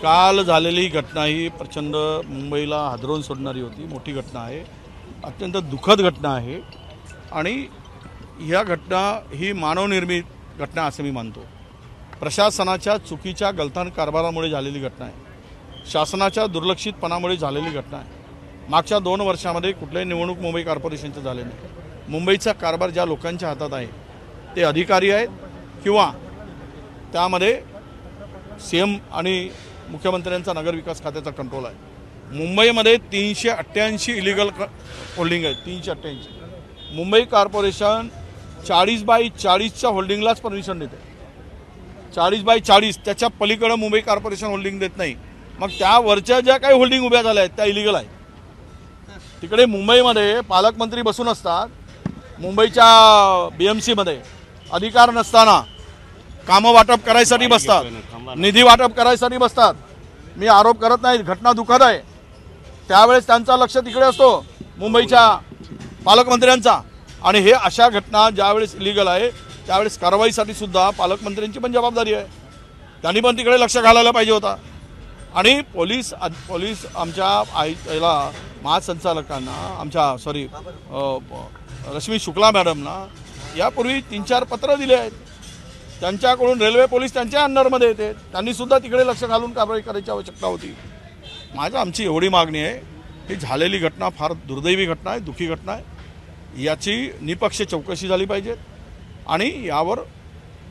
काल झालेली घटना ही प्रचंड मुंबईला हादरवून सोडणारी होती। मोठी घटना आहे, अत्यंत दुःखद घटना आहे आणि ह्या घटना ही मानवनिर्मित घटना असं मी मानतो। प्रशासनाच्या चुकीच्या गलथान कारभारामुळे झालेली घटना आहे, शासनाच्या दुर्लक्षितपणामुळे झालेली घटना आहे। मागच्या 2 वर्षामध्ये कुठल्याही निवडणूक मुंबई कॉर्पोरेशनचं झाले नाही। मुंबईचा कारभार ज्या लोकांच्या हातात आहे ते अधिकारी आहेत किंवा त्यामध्ये सीएम आणि मुख्यमंत्र्यांचा नगरविकास खात्याचा कंट्रोल आहे। मुंबईमध्ये 388 इलिगल होल्डिंग आहेत, 388। मुंबई कॉर्पोरेशन 40/40च्या होल्डिंगलाच परमिशन देते, 40/40 त्याच्या पलीकडे मुंबई कॉर्पोरेशन होल्डिंग देत नाही। मग त्यावरच्या ज्या काही होल्डिंग उभ्या झाल्या आहेत त्या इलिगल आहेत। तिकडे मुंबईमध्ये पालकमंत्री बसून असतात, मुंबईच्या BMC मध्ये अधिकार नसताना कामं वाटप करायसाठी बसतात, निधी वाटप करायसाठी बसतात। मी आरोप करत नाही, घटना दुःखद आहे। त्यावेळेस त्यांचा लक्ष तिकडे असतो मुंबईच्या पालकमंत्र्यांचा, आणि हे अशा घटना ज्यावेळेस इलिगल आहे त्यावेळेस कारवाईसाठी सुद्धा पालकमंत्र्यांची पण जबाबदारी आहे। त्यांनी पण तिकडे लक्ष घालायला पाहिजे होता। आणि पोलीस आमच्या याला महासंचालकांना आमच्या रश्मी शुक्ला मॅडमना यापूर्वी 3-4 पत्र दिले आहेत। त्यांच्याकडून रेल्वे पोलीस त्यांच्या अंडरमध्ये येते, त्यांनी सुद्धा तिकडे लक्ष घालून कारवाई करायची आवश्यकता होती। आमची एवढी मागणी आहे, ही झालेली घटना फार दुर्दैवी घटना आहे, दुःखी घटना आहे। याची निपक्ष चौकशी झाली पाहिजे आणि यावर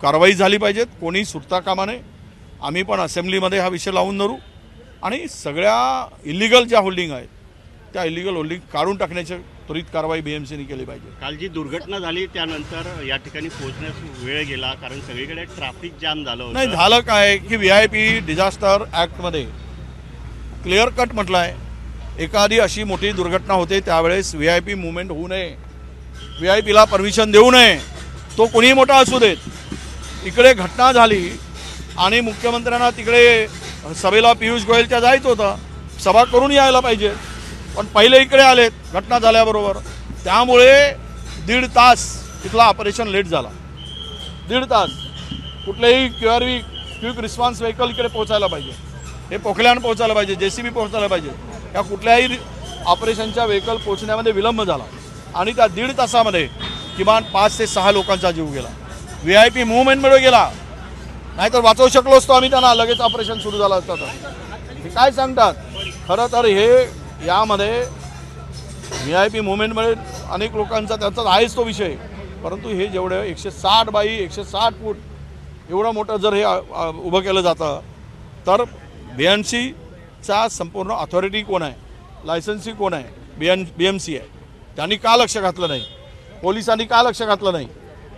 कारवाई झाली पाहिजे, कोणी सुटता कामा नये। आम्ही पण असेंब्लीमध्ये हा विषय लावून धरू आणि सगळ्या इलिगल ज्या होल्डिंग आहेत त्या इलिगल होल्डिंग काढून टाकण्याची त्वरित कारवाई BMCने केली पाहिजे। काल जी दुर्घटना झाली त्यानंतर या ठिकाणी पोहोचण्यास वेळ गेला, कारण सगळीकडे ट्रॅफिक जाम झालं होतं। नाही, झालं काय की VIP डिझास्टर ॲक्टमध्ये क्लिअर कट म्हटलं आहे, एखादी अशी मोठी दुर्घटना होते त्यावेळेस VIP मुवमेंट होऊ नये, VIPला परमिशन देऊ नये, तो कोणीही मोठा असू देत। इकडे घटना झाली आणि मुख्यमंत्र्यांना तिकडे सभेला पियुष गोयलच्या जायचं होतं, सभा करून यायला पाहिजे, पण पहिले इकडे आलेत घटना झाल्याबरोबर। त्यामुळे 1.5 तास तिथला ऑपरेशन लेट झाला। 1.5 तास कुठलेही क्विक रिस्पॉन्स व्हेकल इकडे पोहोचायला पाहिजे, हे पोखल्यान पोहोचायला पाहिजे, JCB पोहोचायला पाहिजे, या कुठल्याही ऑपरेशनच्या व्हेकल पोहोचण्यामध्ये विलंब झाला आणि त्या 1.5 तासामध्ये किमान 5 ते 6 लोकांचा जीव गेला। VIP मुवमेंटमुळे गेला, नाहीतर वाचवू शकलो असतो आम्ही त्यांना, लगेच ऑपरेशन सुरू झालं असतं। हे काय सांगतात? खरं तर हे यामध्ये VIP मुवमेंटमुळे अनेक लोकांचा त्याचा आहेच तो विषय, परंतु हे जेवढं 160/160 फूट एवढं मोठं जर हे उभं केलं जातं तर BMCचा संपूर्ण ऑथॉरिटी कोण आहे, लायसन्सी कोण आहे? BMC आहे। त्यांनी का लक्ष घातलं नाही? पोलिसांनी का लक्ष घातलं नाही?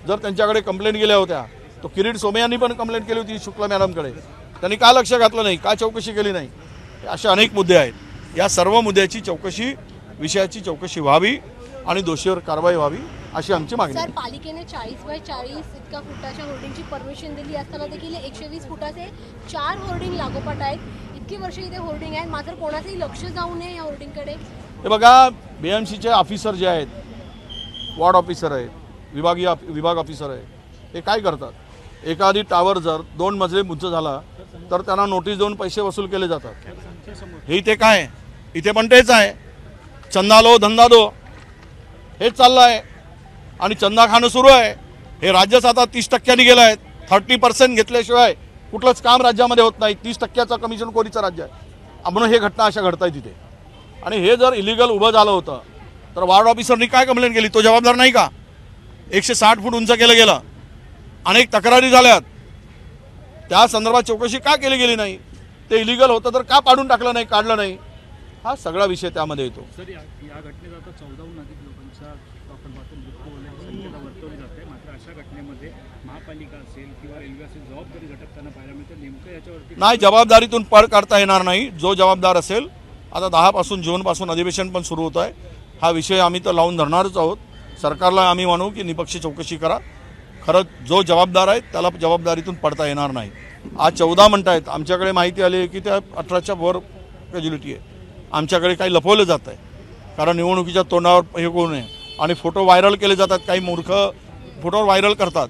जर त्यांच्याकडे कंप्लेंट गेल्या होत्या तो किरीट सोमे यांनी पण कंप्लेंट केली होती शुक्ला मॅडमकडे, त्यांनी का लक्ष घातलं नाही? का चौकशी केली नाही? असे अनेक मुद्दे आहेत। या सर्व मुद्द्याची चौकशी, विषयाची चौकशी व्हावी आणि दोषीवर कारवाई व्हावी अशी आमची मागणी आहे। सर, पालिकेने 40/40 इतका फुटाच्या होर्डिंगची परमिशन दिली असताना देखील 120 फुटाचे 4 होर्डिंग लागोपाठ आहेत। इतकी वर्ष इथे होर्डिंग आहेत, मात्र कोणाचंही लक्ष जाऊ नये या होर्डिंगकडे। हे बघा, BMCचे ऑफिसर जे आहेत, वॉर्ड ऑफिसर आहेत, विभाग ऑफिसर आहेत, ते काय करतात? एखादी टावर जर 2 मजले उंच झाला तर त्यांना नोटीस देऊन पैसे वसूल केले जातात। हे इथे काय? इथे पण तेच आहे, चंदा लो धंदा दो, हेच चाललं आहे आणि चंदा खाणं सुरू आहे। हे राज्यच आता 30% गेलं आहे। 30% घेतल्याशिवाय कुठलंच काम राज्यामध्ये होत नाही। 30%चं कमिशन कोरीचं राज्य आहे, म्हणून हे घटना अशा घडतायत तिथे। आणि हे जर इलिगल उभं झालं होतं तर वॉर्ड ऑफिसरनी काय कंप्लेंट केली? तो जबाबदार नाही का? 160 फूट उंच केलं गेलं, अनेक तक्रारी झाल्यात, त्या संदर्भात चौकशी का केली गेली नाही? ते इलिगल होतं तर का पाडून टाकलं नाही, काढलं नाही? हा सगळा विषय त्यामध्ये येतो। सर, या घटनेत आता 14हून अधिक लोकांच्या संख्येला वर्तवली जाते, मात्र अशा घटनेमध्ये महापालिका असेल किंवा रेल्वे असेल जबाबदारी झटकताना पाहायला मिळते। नेमकं याच्यावरती नाही, जबाबदारीतून पळ काढता येणार नाही। जो जबाबदार असेल, आता 10 जूनपासून अधिवेशन पण सुरू होत आहे, हा विषय आम्ही तर लावून धरणारच आहोत। सरकारला आम्ही म्हणू की निपक्ष चौकशी करा, खरं जो जबाबदार आहे त्याला जबाबदारीतून पडता येणार नाही। आज 14 म्हणतायत, आमच्याकडे माहिती आली की त्या 18च्या वर कॅज्युलिटी आहे। आमच्याकडे काही लपवलं जात आहे, कारण निवडणुकीच्या तोंडावर हे करू नये आणि फोटो व्हायरल केले जातात। काही मूर्ख फोटोवर व्हायरल करतात,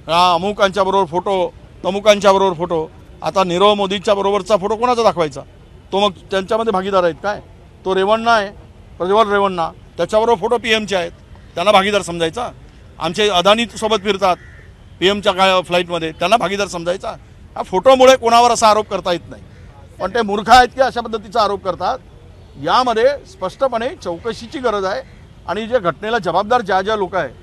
अमुकांच्या बरोबर फोटो, तमुकांच्या बरोबर फोटो, आता नीरव मोदींच्या बरोबरचा फोटो कोणाचा दाखवायचा? तो मग त्यांच्यामध्ये भागीदार आहेत काय? तो रेवण्णा आहे, प्रज्वल रेवण्णा, त्याच्याबरोबर फोटो PM चे आहेत, त्यांना भागीदार समजायचा? आमचे अदानी सोबत फिरतात PM च्या फ्लाईटमध्ये, त्यांना भागीदार समजायचा? हा फोटोमुळे कोणावर असा आरोप करता येत नाही, पण ते मूर्ख आहेत की अशा पद्धतीचा आरोप करतात. यामध्ये स्पष्टपणे चौकशीची गरज आहे. आणि जे घटनेला जबाबदार ज्या लोक आहेत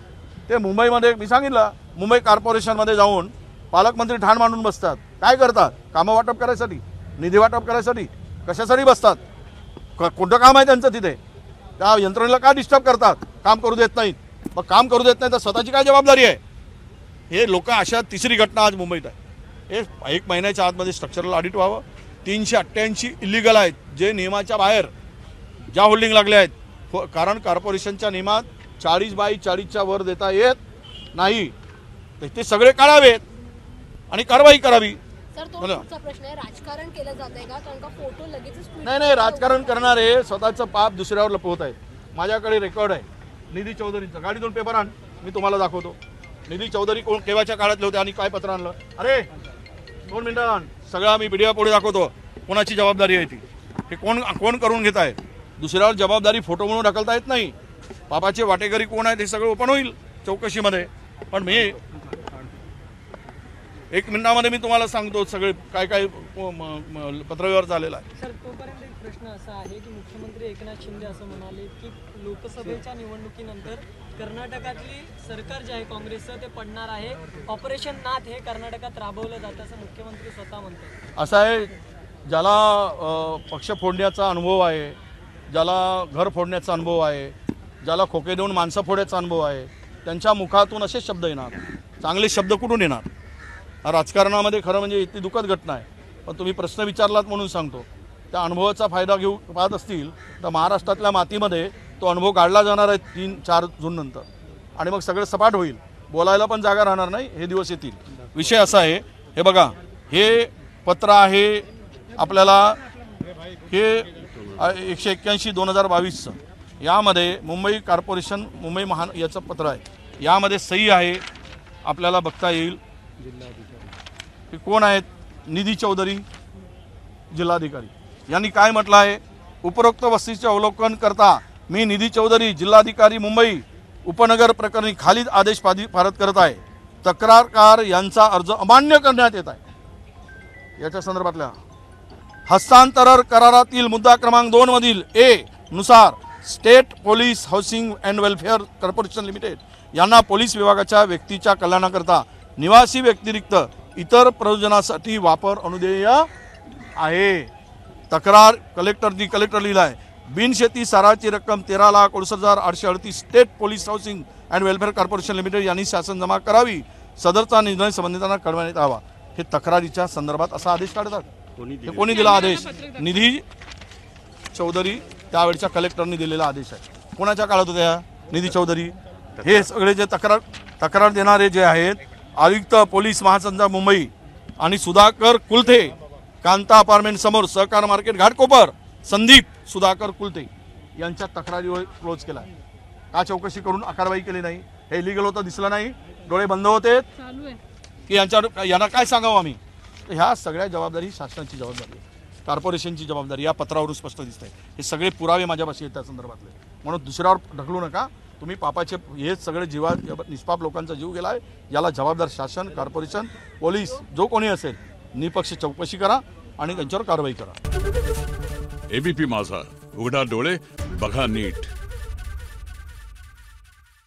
ते मुंबईमध्ये, मी सांगितलं, मुंबई कॉर्पोरेशनमध्ये जाऊन पालकमंत्री ठाण मांडून बसतात. काय करतात? कामं वाटप करायसाठी, निधी वाटप करायसाठी, कशासाठी बसतात? कोणतं काम आहे त्यांचं तिथे? त्या यंत्रणेला का डिस्टर्ब करतात? काम करू देत नाहीत. मग काम करू देत नाही तर स्वतःची काय जबाबदारी आहे? हे लोक, अशा तिसरी घटना आज मुंबईत आहे. हे 1 महिन्याच्या आतमध्ये स्ट्रक्चरल ऑडिट व्हावं. 388 इलिगल आहेत, जे नियमाच्या बाहेर ज्या होल्डिंग लागल्या आहेत. कारण कॉर्पोरेशनच्या नियमात 40/40च्या वर देता येत नाही. ते सगळे काढावेत आणि कारवाई करावी. सर, तो पुढचा प्रश्न आहे, राजकारण केलं जातंय का? कारण का फोटो लगेचच नाही, राजकारण करणारे स्वतःचं पाप दुसऱ्यावर लपवत आहेत. माझ्याकडे रेकॉर्ड आहे निधी चौधरींचा. गाडीतून पेपर आण, मी तुम्हाला दाखवतो. निधी चौधरी कोण केव्हाच्या काळातले होते आणि काय पत्र आणलं? अरे 2 मिनिटं आण, सगळा मी मीडिया पुढे दाखवतो. कोणाची जबाबदारी आहे ती? हे कोण करून घेत आहे? दुसऱ्यावर जबाबदारी फोटो म्हणून ढकलता येत नाही. पापाचे वाटेकरी कोण आहेत हे सगळं ओपन होईल चौकशीमध्ये. पण मी 1 मिनिटामध्ये मी तुम्हाला सांगतो सगळे काय पत्रव्यवहार झालेला आहे. सर, तोपर्यंत एक प्रश्न असा आहे की मुख्यमंत्री एकनाथ शिंदे असं म्हणाले की लोकसभेच्या निवडणुकीनंतर कर्नाटकातली सरकार जे आहे काँग्रेसचं ते पडणार आहे. ऑपरेशन नाथ हे कर्नाटकात राबवलं जातं असं मुख्यमंत्री स्वतः म्हणतात. असं आहे, ज्याला पक्ष फोडण्याचा अनुभव आहे, ज्याला घर फोडण्याचा अनुभव आहे, ज्याला खोके देऊन माणसं फोडण्याचा अनुभव आहे, त्यांच्या मुखातून असे शब्द येणार. चांगले शब्द कुठून येणार? राजकारणामध्ये खरं म्हणजे इतकी दुःखद घटना आहे. पण तुम्ही प्रश्न विचारलात म्हणून सांगतो. त्या अनुभवाचा फायदा घेऊ पाहत असतील तर महाराष्ट्रातल्या मातीमध्ये तो अनुभव काढला जाणार आहे 3-4 जून नंतर. आणि मग सगळं सपाट होईल, बोलायला पण जागा राहणार नाही. हे दिवस येतील. विषय असा आहे, हे बघा, हे पत्र आहे आपल्याला, हे 181/2022चं. यामध्ये मुंबई कॉर्पोरेशन, मुंबई याचं पत्र आहे. यामध्ये सही आहे, आपल्याला बघता येईल. हे कोण आहेत? निधी चौधरी, जिल्हाधिकारी. यांनी काय म्हटलं आहे? उपरोक्त वस्तूचे अवलोकन करता मी निधी चौधरी, जिल्हाधिकारी मुंबई उपनगर प्रकरणी खालील आदेश पारित करत आहे. तक्रारकार यांचा अर्ज अमान्य करण्यात येत आहे. याच्या संदर्भातल्या हस्तांतरण करारातील मुद्दा क्रमांक 2 मधील A नुसार state police housing and welfare corporation limited यांना पोलीस विभागाच्या व्यक्तीच्या कल्याणाकरता निवासी व्यतिरिक्त इतर प्रयोजनासाठी वापर अनुदेय आहे. तक्रार कलेक्टर लिहिला आहे. बिनशेती साराची रक्कम 13,68,838 state police housing and welfare corporation limited यांनी शासन जमा करावी. सदरचा निर्णय संबंधितांना कळवण्यात यावा. हे तक्रारीच्या संदर्भात असा आदेश काढतात. कोणी दिला आदेश? निधी चौधरी, त्यावेळच्या कलेक्टरनी दिलेला आदेश आहे. कोणाच्या काळात होत्या? निधी चौधरी. हे सगळे जे तक्रार देणारे जे आहेत, आयुक्त पोलीस महासंचालक मुंबई आणि सुधाकर कुलथे, कांता अपार्टमेंट समोर सहकार मार्केट घाटकोपर, संदीप सुधाकर कुलथे यांच्या तक्रारीवर क्लोज केला आहे. का चौकशी करून कारवाई केली नाही? हे इलिगल होतं, दिसलं नाही, डोळे बंद होते की यांना काय सांगावं आम्ही? तर ह्या सगळ्या जबाबदारी शासनाची जबाबदारी आहे, कॉर्पोरेशनची जबाबदारी. या पत्रावरून स्पष्ट दिसत आहे. हे सगळे पुरावे माझ्यापाशी आहेत त्या संदर्भातले. म्हणून दुसऱ्यावर ढकलू नका तुम्ही. पापाचे हे सगळे निष्पाप लोकांचा जीव गेला आहे. याला जबाबदार शासन, कॉर्पोरेशन, पोलीस, जो कोणी असेल, निपक्ष चौकशी करा आणि त्यांच्यावर कारवाई करा. ABP माझा, उघडा डोळे बघा नीट.